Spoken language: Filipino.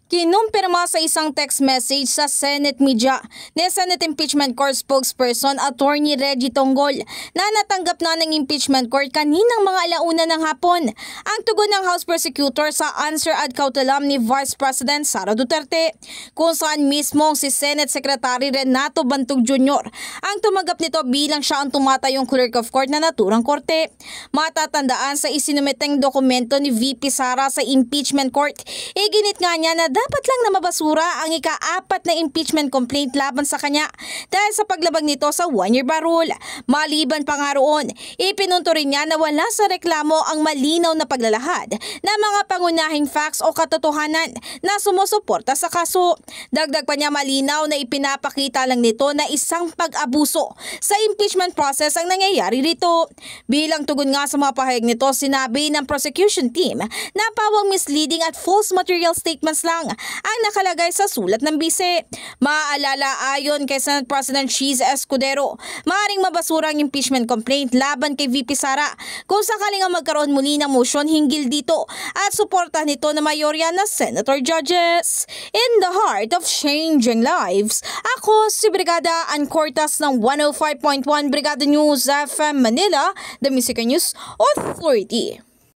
Kinumpirma sa isang text message sa Senate media ni Senate Impeachment Court spokesperson Attorney Reggie Tonggol na natanggap na ng impeachment court kaninang mga alauna ng hapon ang tugon ng House Prosecutor sa answer ad cautelam ni Vice President Sara Duterte, kung saan mismo si Senate Secretary Renato Bantog Jr. ang tumanggap nito bilang siya ang tumatayong clerk of court na naturang korte. Matatandaan sa isinumiteng dokumento ni VP Sara sa impeachment court, iginit nga niya na dapat lang na mabasura ang ika-4 na impeachment complaint laban sa kanya dahil sa paglabag nito sa 1-year bar rule. Maliban pa nga roon, ipinunto rin niya na wala sa reklamo ang malinaw na paglalahad na mga pangunahing facts o katotohanan na sumusuporta sa kaso. Dagdag pa niya, malinaw na ipinapakita lang nito na isang pag-abuso sa impeachment process ang nangyayari rito. Bilang tugon nga sa mga pahayag nito, sinabi ng prosecution team na pawang misleading at false material statements lang ang nakalagay sa sulat ng bise. Maaalala, ayon kay Senate President Cheese Escudero, maaaring mabasura ang impeachment complaint laban kay VP Sara kung sakaling ang magkaroon muli ng motion hinggil dito at suporta nito na mayorya na senator judges. In the heart of changing lives, ako si Brigada Ann Cortas ng 105.1 Brigada News FM Manila, the Music News Authority.